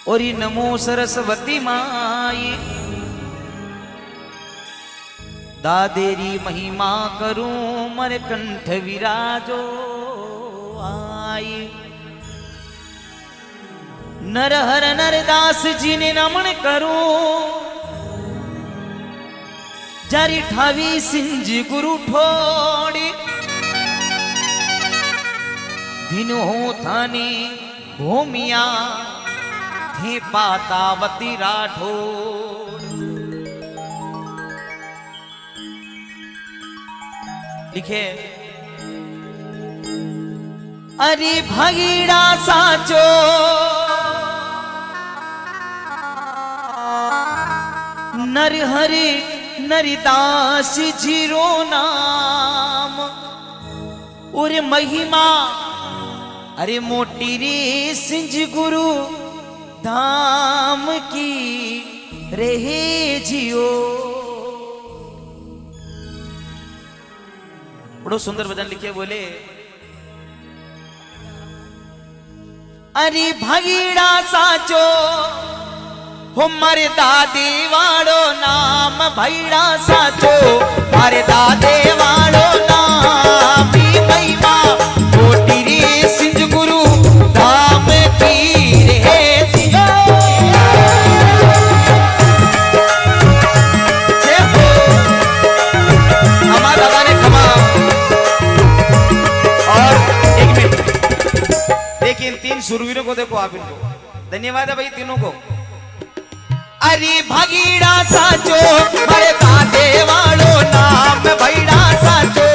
और नमो सरस्वती माई दादेरी महिमा करूं मर कंठ विराजो आई। नरहर नरदास जी ने नमन करूं जारी ठावी सिंज गुरु ठोड़ी दिनो थानी भूमिया थे पातावती राठौड़। लिखे अरे भगीड़ा साचो नरहरि नरिदास जीरो नाम और महिमा अरे मोटी रे सिंज गुरु धाम की रहे जियो। बड़ो सुंदर भजन लिखे बोले अरे भगीड़ा साचो हो मारे दादे वालो नाम भगीड़ा साचो मारे दादे वालो नाम महिमा मोटी रे सिंज गुरु धाम की रे जियो। हमारा दादा ने क्षमा और एक मिनट देखिए इन तीन सुरवीरों को देखो आप इनको धन्यवाद है भाई तीनों को। अरे भगीड़ा साचो मारे दादे वालो नाम भगीड़ा साचो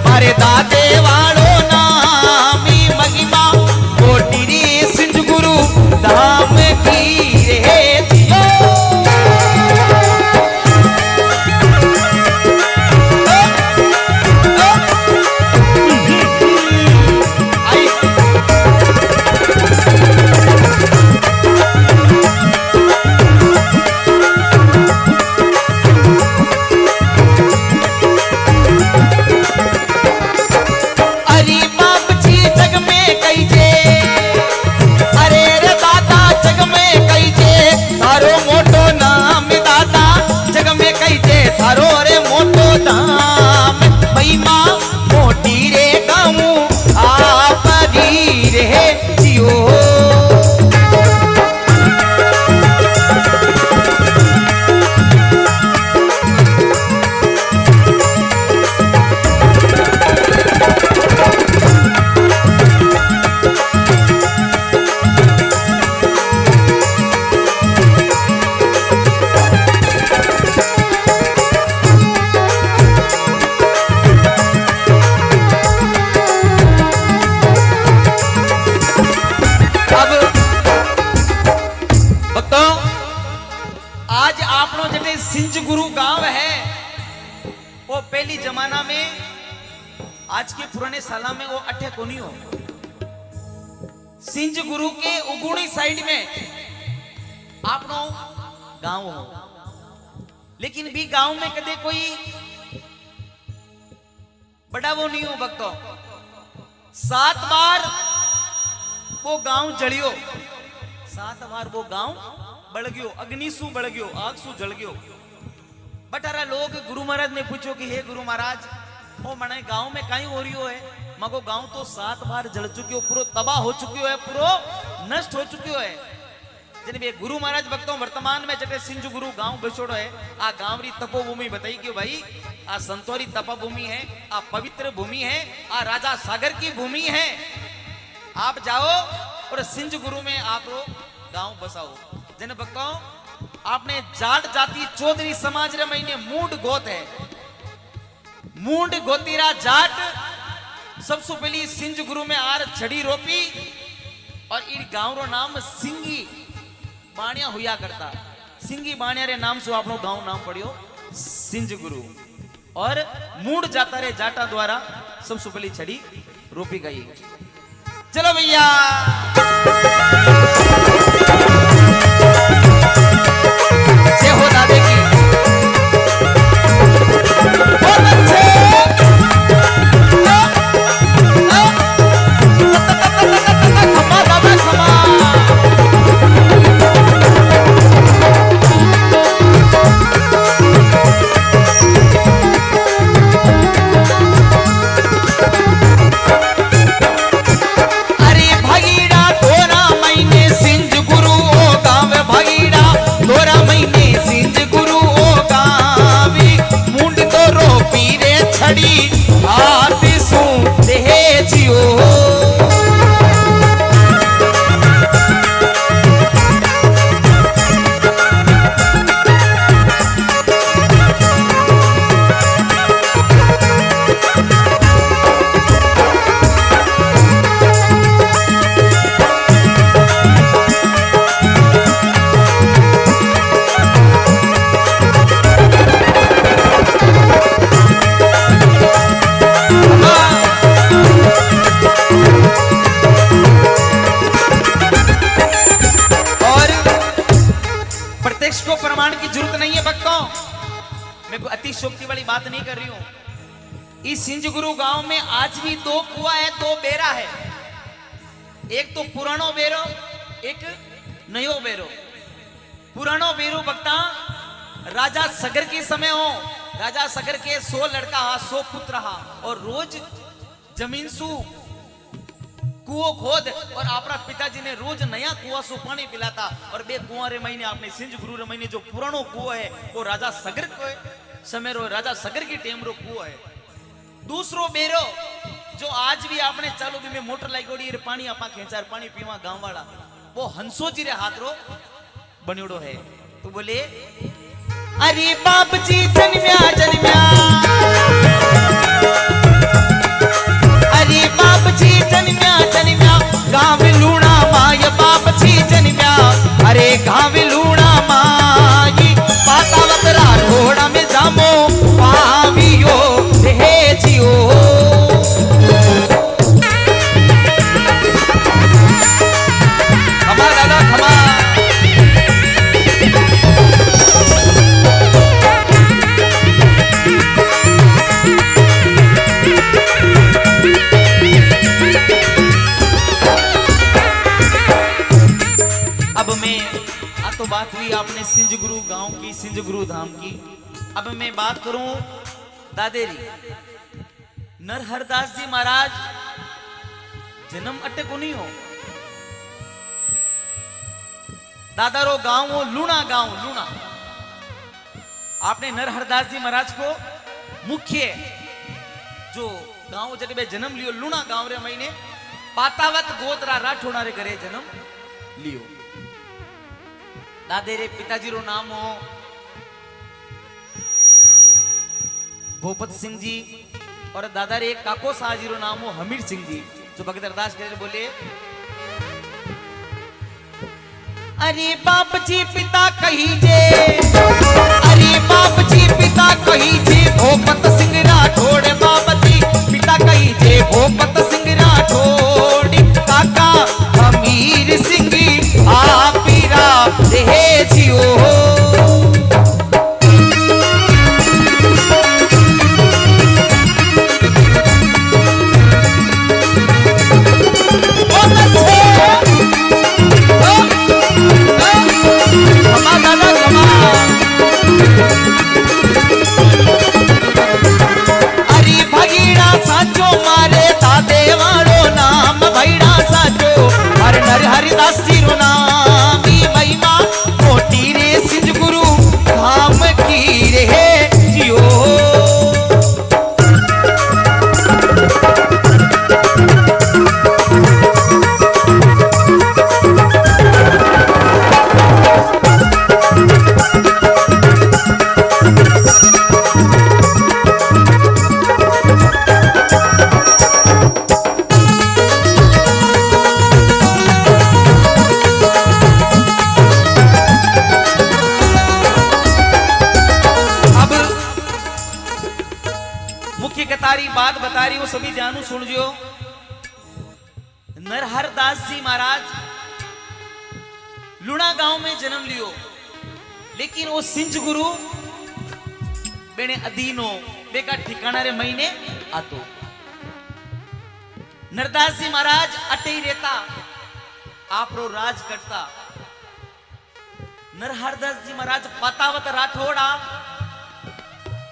मारे दादे वालो नाम महिमा कोटि रे सिंध गुरु धाम की रे जियो। सिंज गुरु गांव है वो पहली जमाना में आज के पुराने साला में वो अठे कोनी हो। सिंज गुरु के उगुणी साइड में आपनो गांव हो लेकिन भी गांव में कदे कोई बड़ा वो नहीं हो भक्तों। 7 बार वो गांव जलियो 7 बार वो गांव बढ़ गयो अग्नि सु बढ़ गयो आग सु जल गयो। बटारा लोग गुरु महाराज ने पूछो कि हे गुरु महाराज ओ मने गांव में कहीं हो रही है मगो गांव तो 7 बार जल चुक्यो पूरो तबाह हो चुक्यो है पूरो नष्ट हो चुक्यो है। जने बे गुरु महाराज भक्तों वर्तमान में जटे सिंज गुरु गांव बसोड़ो है आ गांव री तपोभूमि बताई कि भाई आ संतोरी तपोभूमि है आ पवित्र भूमि है आ राजा सागर की भूमि है। आप जाओ और सिंज गुरु में आप गांव बसाओ। जन भक्तों आपने जाट जाति चौधरी समाज रे महीने मूड गोत है मूड गोतीरा जाट सबसे पहली सिंज गुरु में आर छड़ी रोपी और इन गांव रो नाम सिंगी बाणिया हुआ करता। सिंगी बाणिया रे नाम से आपनो गांव नाम पड़ियो सिंज गुरु और मूड जाता रे जाटा द्वारा सबसे पहली छड़ी रोपी गई। चलो भैया हो दादे की खमा दादा खमा प्रत्यक्ष को प्रमाण की जरूरत नहीं है भक्तों। मैं कोई अतिशोक्ति वाली बात नहीं कर रही हूं। इस सिंज गुरु गांव में आज भी 2 कुआं है, 2 बेरा है। एक तो पुरानो बेरो, एक नयो बेरो। पुरानो बेरो भक्ता राजा सगर के समय हो, राजा सगर के 100 लड़का हा, 100 पुत्र हा, और रोज जमीन सु कुओं खोद और अपना पिताजी ने रोज नया कुआं सु पानी पिलाता। और बे कुआं रे महीने आपने सिंज गुरु रे महीने जो पुरानो कुआं है वो राजा सगर को समय रो, राजा सगर की टेम रो कुआं है। दूसरो बेरो जो आज भी आपने चालू भी में मोटर लागोड़ी रे पानी आपा खेचार पानी पीवा गांव वाला, वो हंसो जी रे हाथ रो बनियोड़ो है। तो बोले अरे बाप जी जन्म्या जन्म्या, अरे बाप जी जन्म्या जन्म्या गांव लूणा माय, बाप जी जन्म्या अरे गांव लूणा माई। पातावतरा घोड़ा में जामो पावियो रे जियो। खमा दादा खमा। तो बात हुई आपने सिंज गुरु गांव की, सिंज गुरु धाम की। अब मैं बात करूं दादेरी। नरहरदास जी महाराज जन्म अटे को नहीं हो। दादारो गांव हो लूणा गांव, लूणा। आपने नरहरदास जी महाराज को मुख्य जो गांव जब जन्म लियो लूणा गांव रे महीने पातावत गोत्रा राठौड़ा रे घरे जन्म लियो। दादे रे पिताजी रो नाम हो भूपत सिंह जी, और दादा रे काको साहजी रो नाम हो हमीर सिंह जी। जो भगत अरदास करे बोले अरे बाप जी पिता कही जे, अरे बाप जी पिता कही जे भूपत सिंह राठौड़। बाप जी पिता कही जे भूपत सिंह राठौड़। काका हमीर सिंह आपीरा रे जियो। अरे भगीड़ा साचो मारे दादे वालो नाम भैड़ा साचो, हर नर हरिदास जी रो नाम। महिमा मोटी रे सिंज गुरु धाम की रे जियो। बात बता रही हूं, सभी ध्यान सुन जियो। नरहरदास जी महाराज लूणा गांव में जन्म लियो, लेकिन वो सिंज गुरु बेने अधीनो बेका ठिकाना रे महीने आतो। नरदास जी महाराज अटे ही रहता, आप रो राज करता। नरहरदास जी महाराज पातावत राठौड़ा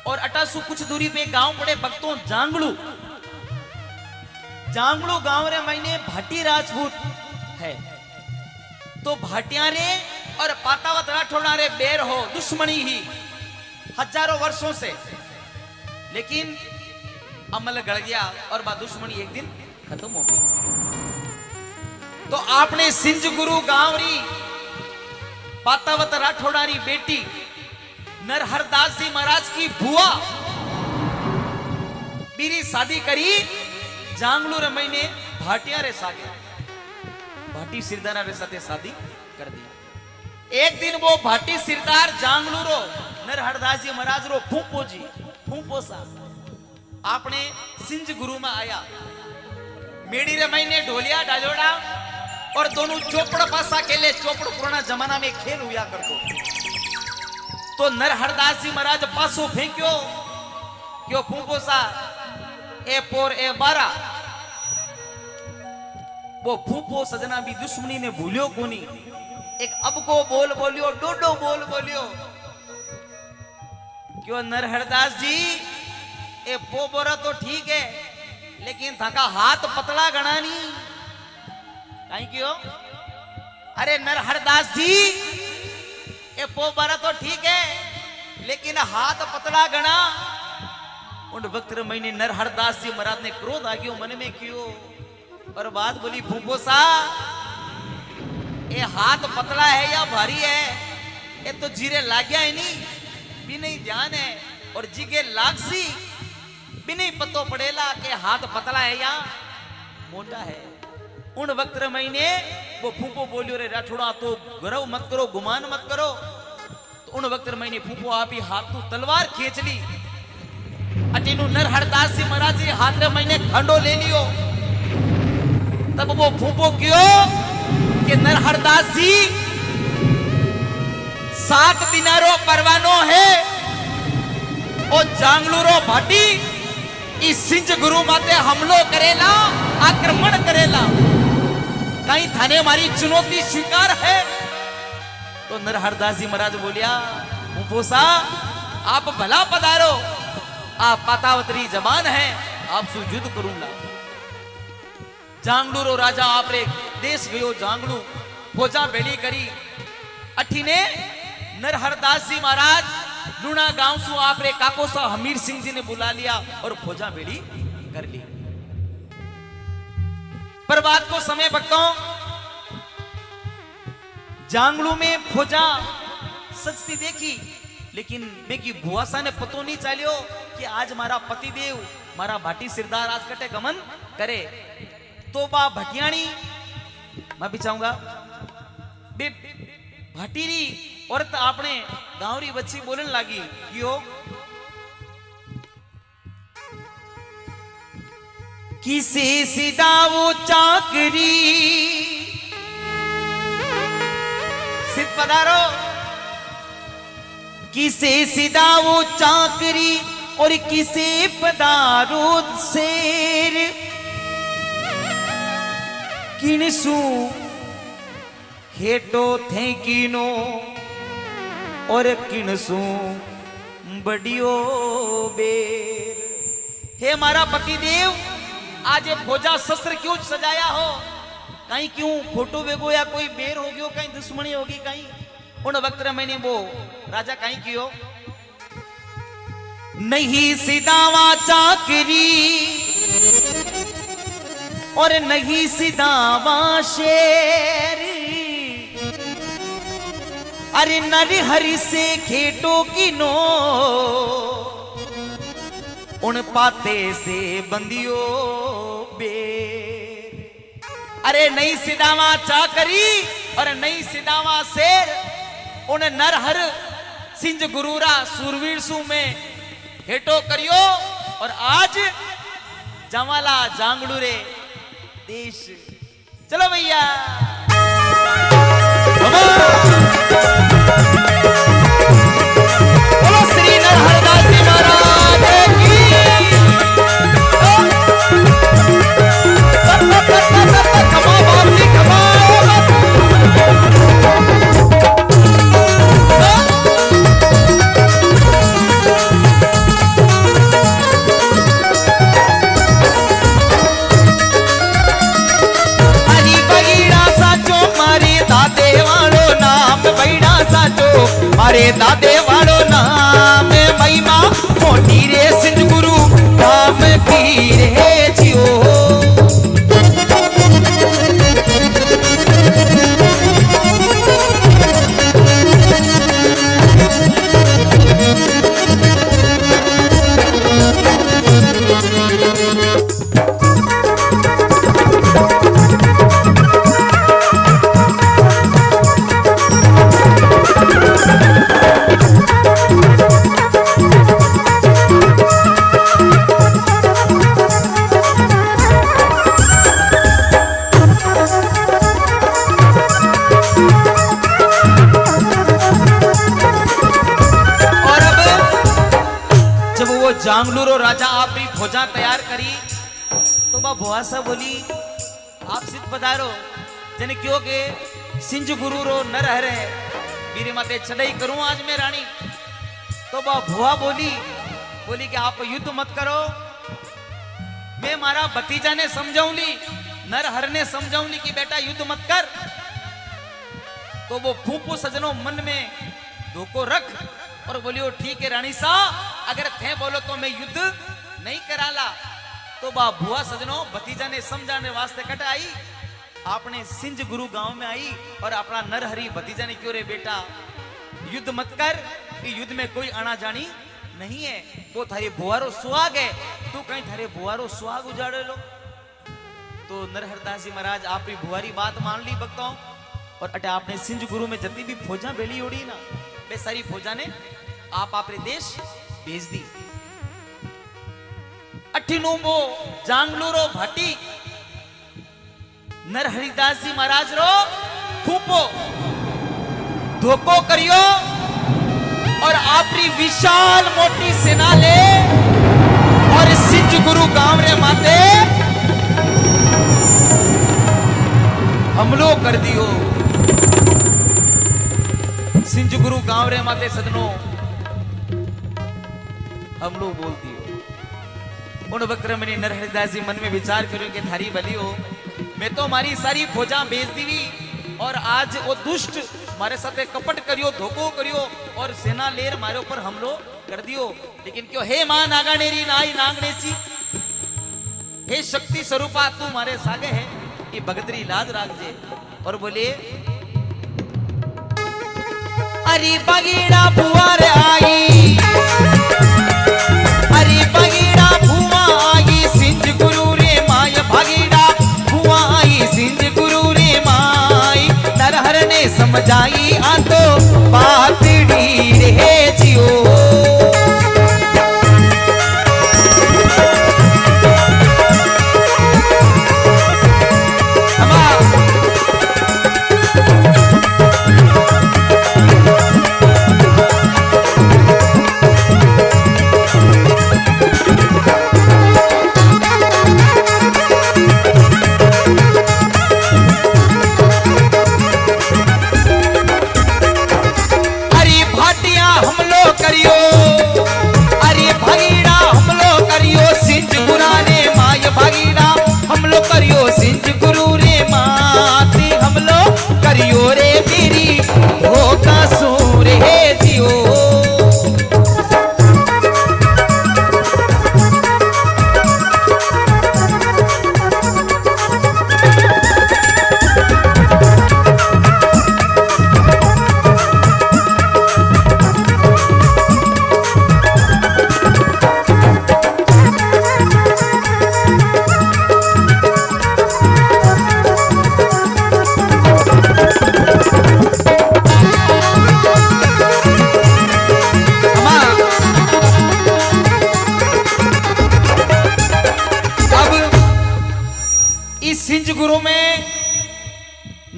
और अटासु कुछ दूरी पे गांव पड़े भक्तों जांगलू। जांगलू गांव रे महीने भाटी राजपूत है। तो भाटिया रे और पातावत राठौड़ा रे बेर हो, दुश्मनी ही हजारों वर्षों से, लेकिन अमल गड़ गया और बात दुश्मनी एक दिन खत्म हो गई। तो आपने सिंज गुरु गांव री पातावत राठौड़ा री बेटी नरहरदास जी महाराज की बुआ बीरी शादी करी जांगलू रे महीने भाटिया रे साथे, भाटी सिरदार रे साथे शादी कर दी। एक दिन वो भाटी सिरदार जांगलू रो नरहरदास जी महाराज रो फूफो जी, फूफो सा आपने सिंज गुरु में आया। मेड़ी रे महीने ढोलिया डालोड़ा और दोनों चोपड़ पासा खेले। चोपड़ पुराना जमाना में खेल हुआ करतो। तो नरहरदास जी महाराज पासो फेंक्यो क्यों फूफो सा ए पोर ए बारा वो फूफो सजना भी दुश्मनी ने भूलियो कोनी एक अब को बोल बोलियो डोडो बोल बोलियो क्यों नरहरदास जी ए पोबोरा तो ठीक है लेकिन थाका हाथ पतला गणा नहीं कहीं क्यों अरे नरहरदास जी ए पोबोरा तो ठीक है लेकिन हाथ पतला गणा उन वक्त मैंने नरहरदास जी महाराज ने क्रोध आ गयो मन में क्यों और बात बोली फूफो सा ये हाथ पतला है या भारी है ये तो जीरे लाग्या है नहीं भी नहीं ध्यान है और जीगे लागसी भी नहीं पतो पड़ेला कि हाथ पतला है या मोटा है उन वक्त मैंने वो फूफो बोलियो रे राठौड़ा तो गर्व मत करो गुमान मत करो तो उन वक्त मैंने फूफो आप ही हाथ तो तलवार खींच ली अटीनु नरहरदास जी महाराज जी हाथ रे मैंने खंडो ले लियो तब वो फूफो क्यों कि नरहरदास जी 7 दिनारो परवानो है और जांगलूरो भाटी इस सिंज गुरु माते हमलो करेला आक्रमण करेला कहीं थाने हमारी चुनौती स्वीकार है तो नरहरदास जी महाराज बोलिया फूफोसा आप भला पधारो आप पातावतरी जबान है आपसे युद्ध करूंगा जांगलू रो राजा आपरे देश गयो जांगलू फौजा बेली करी अठी ने नरहरदास जी महाराज लूणा गांव सु आपरे काको सा हमीर सिंह जी ने बुला लिया और फौजा बेली कर ली पर बात को समय भक्तों जांगलू में फौजा सस्ती देखी लेकिन मैं की भुआसा ने पतो नहीं चालियो कि आज मारा पतिदेव मारा भाटी सिरदार आज कटे गमन करे तो बा भटियाणी मैं भी चाहूंगा भाटीरी औरत आपने गांवरी बच्ची बोलने लगी क्यों किसे सीधा वो चाकरी सिद्ध पधारो किसे सीधा वो चाकरी और किसे पधारो शेर किनसु खेटो थे किनो और किनसु बड़ियो बेर हे मारा पतिदेव आज ये फौजा शस्त्र क्यों सजाया हो कहीं क्यों फोटो वेगो या कोई बेर हो गयो कहीं दुश्मनी होगी कहीं उन वक्त मैंने वो राजा कहीं कियो नहीं सिदावा चाकरी और नहीं सिदावा शेर अरे नर हरि से खेटो की नो उन पाते से बंदियो बेर अरे नहीं सिदावा चाकरी और नहीं सिदावा शेर उन नरहर सिंज गुरूरा सूरवीर सु में हेटो करियो और आज जमाला जांगलू रे देश चलो भैया बोलो श्री नरहरदास जी महाराज की खमा बाप जी खमा मारे दादे वालो नाम महिमा मोटी रे सिंध गुरु नाम की रे जियो जांगलूरो राजा आपरी फौजा तैयार करी तो बा भुआसा बोली आप सिद्ध पधारो जने क्यों के सिंज गुरु रो नर हरे मेरे माते चढ़ाई करूं आज मैं रानी। तो बा भुआ बोली कि आप युद्ध मत करो, मैं मारा भतीजा ने समझाऊंगी, नरहर ने समझाऊंगी कि बेटा युद्ध मत कर। तो वो फूफू सजनों मन में धोखो रख और बोलियो ठीक है रानी सा, अगर थे बोलो तो मैं युद्ध नहीं कराला। तो बा भुआ सजनों भतीजा ने समझाने वास्ते कट आई, आपने सिंज गुरु गांव में आई और अपना नरहरी भतीजा ने क्यों रे बेटा युद्ध मत कर, युद्ध में कोई आना जानी नहीं है, वो थारे बुआरो सुहाग है, तू कहीं थारे बुआरो सुहाग उजाड़े लो। तो नरहरदास जी महाराज आपकी बुआरी बात मान ली भक्तों, और अटे आपने सिंज गुरु में जती भी फौजा बेली उड़ी ना, वे सारी फौजा ने आप अपने देश भेज दी। अठिनु वो जांगलूरो भाटी नरहरिदास जी महाराज रो फूपो धोखो करियो और आपरी विशाल मोटी सेना ले और सिंज गुरु गांव रे माते हमलो कर दियो। सिंज गुरु गांव रे माते सदनो हमलो बोल दियो। उन वक्त मैंने नरहरिदास जी मन में विचार करो कि थारी बली हो, मैं तो हमारी सारी फौजा भेज दी और आज वो दुष्ट मारे साथे कपट करियो, धोखो करियो और सेना लेर मारे ऊपर हमलो कर दियो। लेकिन क्यों हे मां नागानेरी नाई नागनेची, हे शक्ति स्वरूपा तू मारे सागे है, ये भगतरी लाज राखजे। और बोले अरे बगीड़ा बुआर आई, अरे बगीड़ा भुआ आई सिंज गुरु रे माय, बगीड़ा भुआ आई सिंज गुरु रे माई, नरहर ने समझाई आ तो बात डी रे जियो।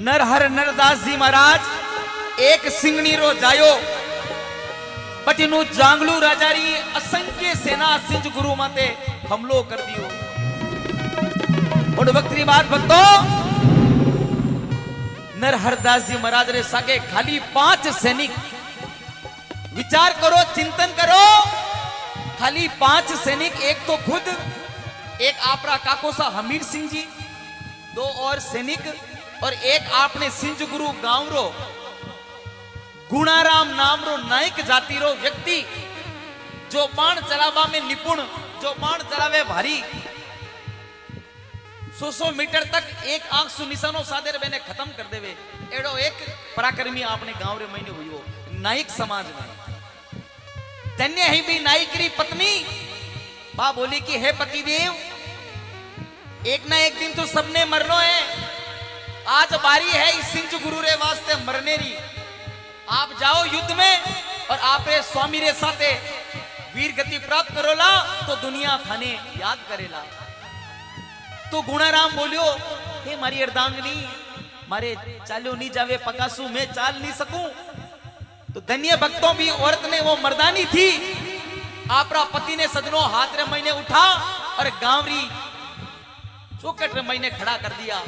नरहर नरदास जी महाराज एक सिंगनी रो जायो पटिनु जांगलू राजारी असंख्य सेना सिंज गुरु माते हमलो कर दियो। और वक्तरी बात भक्तो नरहरदास जी महाराज रे सागे खाली 5 सैनिक, विचार करो चिंतन करो, खाली 5 सैनिक, एक तो खुद, एक आपरा काकोसा हमीर सिंह जी, 2 और सैनिक, और एक आपने सिंज गुरु गांव रो गुणाराम नाम रो नायक जाति रो व्यक्ति जो बाण चलावा में निपुण, जो बाण चलावे भारी, 100 मीटर तक एक आंख सु निशानो सादे बेने खत्म कर देवे, एड़ो एक पराक्रमी आपने गांव रे महीने हुई हो नायक समाज में। धन्य ही भी नायकरी पत्नी बा बोली कि हे पतिदेव, एक ना एक दिन तो सबने मरनो है, आज बारी है इस सिंज गुरु रे वास्ते मरने री, आप जाओ युद्ध में और आप रे स्वामी रे साथे वीर गति प्राप्त करोला तो दुनिया थाने याद करेला। तो गुणाराम बोलियो हे मारी अर्धांगनी, मारे चालो नहीं जावे पकासू, मैं चाल नहीं सकूं। तो धन्य भक्तों भी औरत ने वो मर्दानी थी, आपरा पति ने सजनो हाथ रे महीने उठा और गांवरी चौकट रे महीने खड़ा कर दिया,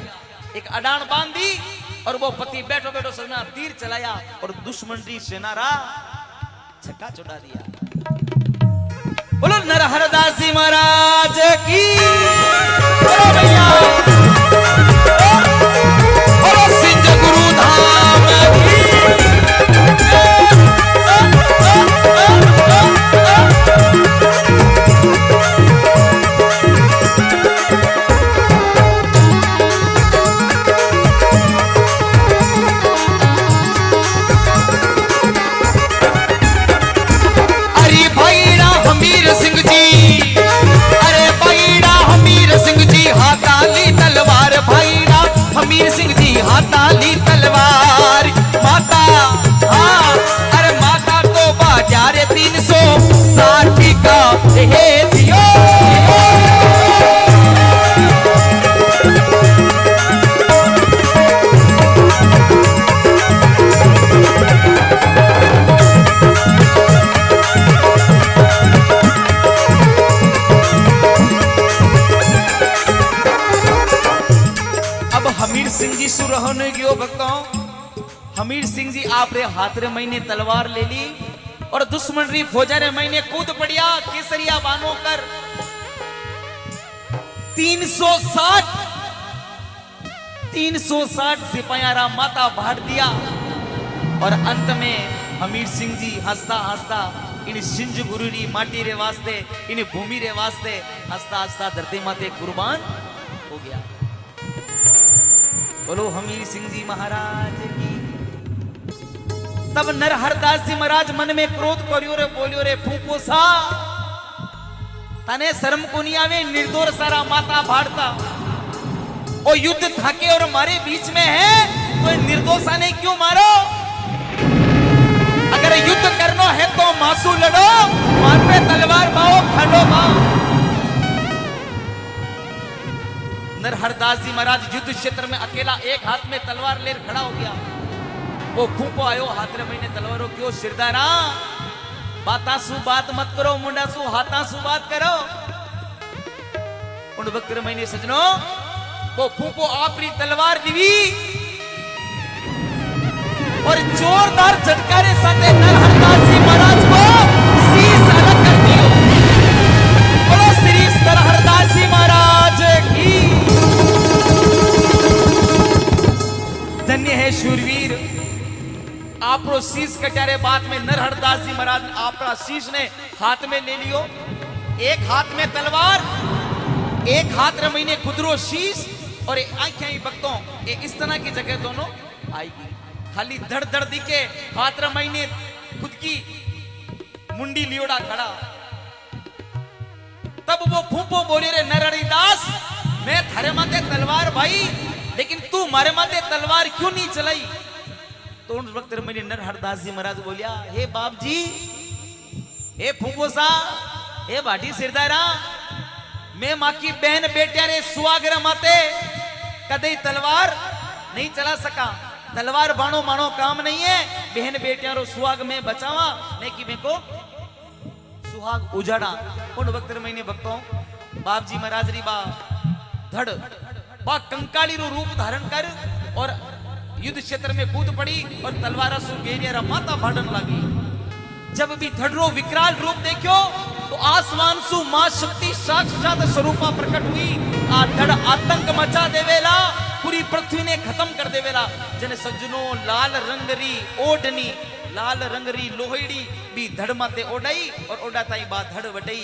एक अडान बांध दी और वो पति बैठो बैठो सजना तीर चलाया और दुश्मन की सेना रा छक्का चुड़ा दिया। बोलो नरहरदास जी महाराज की, बोलो भैया, बोलो सिंज गुरु धाम की। हमीर सिंह जी हाथाली तलवार, माता हाँ अरे माता तो बाजार 360 का हे दियो। हमीर सिंह जी सुरहोने गयो भक्तों, हमीर सिंह जी आप रे हाथ रे महीने तलवार ले ली और दुश्मन री फौजा रे महीने कूद पड़िया केसरिया बानो कर 360 सिपाहियारा माता भाट दिया और अंत में हमीर सिंह जी हंसता हंसता इन सिंज गुरु री माटी रे वास्ते, इन भूमि रे वास्ते हंसता हंसता धरती माते कुर्बान हो गया। बोलो हमीर सिंह जी महाराज की। तब नरहरदास जी महाराज मन में क्रोध करियो रे, बोलियो रे फूफो सा तने शर्म को नहीं आवे, निर्दोष सारा माता भाड़ता और युद्ध थाके और हमारे बीच में है तो निर्दोषा ने क्यों मारो? अगर युद्ध करना है तो मासू लड़ो, मार पे तलवार बाओ, खड़ो बाओ। नरहरदास जी महाराज युद्ध क्षेत्र में अकेला एक हाथ में तलवार ले खड़ा हो गया। वो फूफो आयो हाथ रे महीने तलवारों क्यों सिरदारा बातासु बात मत करो, मुंडासु हाथासु बात करो। उन वक्त रे महीने सजनो वो फूफो आपरी तलवार दिवी और जोरदार झटकारे साथे नरहरदास जी महाराज को शीश अलग कर दियो। बोलो श्री नरहरदास जी महाराज की। धन्य है शूरवीर, आपरो शीश कटारे बाद में नरहरदास जी महाराज ने आपका शीश ने हाथ में ले लियो। एक हाथ में तलवार, एक हाथ रे महीने खुदरो शीश और आंखें ही भक्तों इस तरह की जगह दोनों आएगी। खाली धड़ धड़ दिखे हाथ रे महीने खुद की मुंडी लियोड़ा खड़ा। तब वो फूफो बोले रे नरहरिदास मैं थारे माथे तलवार भाई, लेकिन तू मारे माथे तलवार क्यों नहीं चलाई? तो उन वक्त मेरे नरहरदास जी महाराज बोलिया, हे बाप जी, हे फूफो सा, हे भाटी सिरदारा, मैं माँ की बहन बेटिया रे सुहागरा माते कदई तलवार नहीं चला सका। तलवार बाणो मानो काम नहीं है, बहन बेटिया रो सुहाग में बचावा नहीं कि मेरे को सुहाग उजाड़ा। उन वक्त मैंने भक्तों बाप जी महाराज री बा धड़ बा कंकाली रो रूप धारण कर और युद्ध क्षेत्र में कूद पड़ी और तलवारा सु गेरिया माता भाड़न लगी। जब भी धड़रो विकराल रूप देखो तो आसमान सु मां शक्ति साक्षात स्वरूपा प्रकट हुई। आ धड़ आतंक मचा देवेला, पूरी पृथ्वी ने खत्म कर देवेला। जने सज्जनो लाल रंगरी ओढ़नी, लाल रंगरी लोहड़ी भी धड़ माते ओढ़ाई और ओढ़ाताई बात धड़ बटई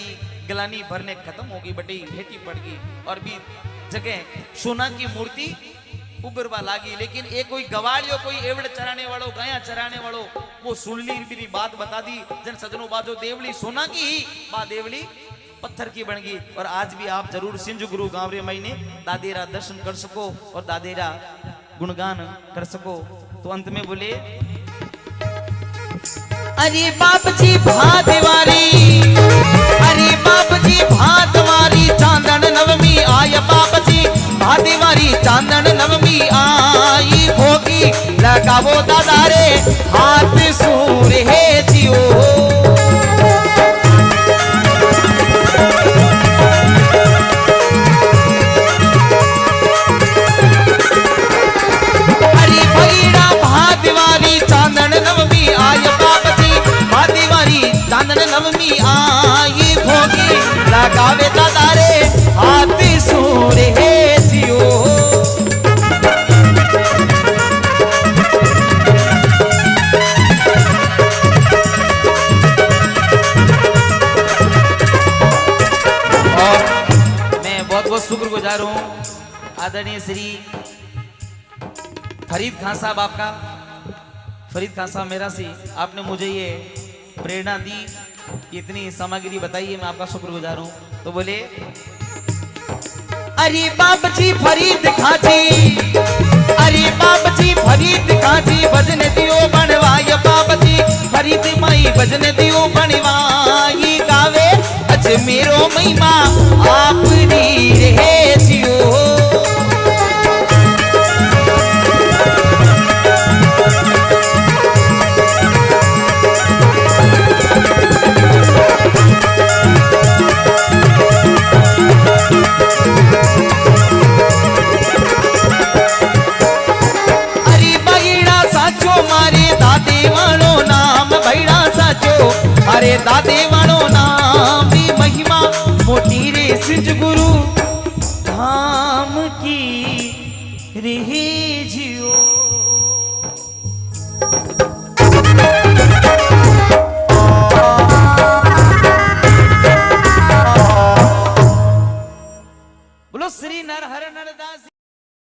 गलानी भरने खत्म होगी, बटई भेटी पड़ गई और भी जगह सोना की मूर्ति उबरवा लागी। लेकिन एक कोई गवालियो, कोई एवड़ चराने वालों, गाया चराने वालों, वो सुन ली मेरी बात बता दी। जन सजनों बाजो देवली सोना की ही बा देवली पत्थर की बन गई। और आज भी आप जरूर सिंज गुरु गांवरे महीने दादेरा दर्शन कर सको और दादेरा गुणगान कर सको। तो अंत में बोले, अरे बाप जी भादवारी, अरे बाप जी भादवारी चांदन नवमी आय, बाप जी भादवारी चांदन नवमी आई, भोगी लगावो दादा रे हाथ सूर है जियो। नवमी आई भोगी लगावे दादा रे हाथ सूरे जियो। और मैं बहुत बहुत शुक्रगुजार हूँ आदरणीय श्री फरीद खान साहब आपका। फरीद खान साहब मेरा सी आपने मुझे ये प्रेरणा दी, इतनी सामग्री बताई है, मैं आपका शुक्रगुजार हूँ। तो बोले अरे बाप जी फरीद खां जी, अरे बाप जी फरीद खां जी भजन दियो बनवाय, बाप जी फरीद माई भजन दियो बनवाई गावे अजमेरो महिमा आपनी रहे जियो। अरे दादे वाणो नाम भी महिमा मोटी रे सिंज गुरु धाम की रे।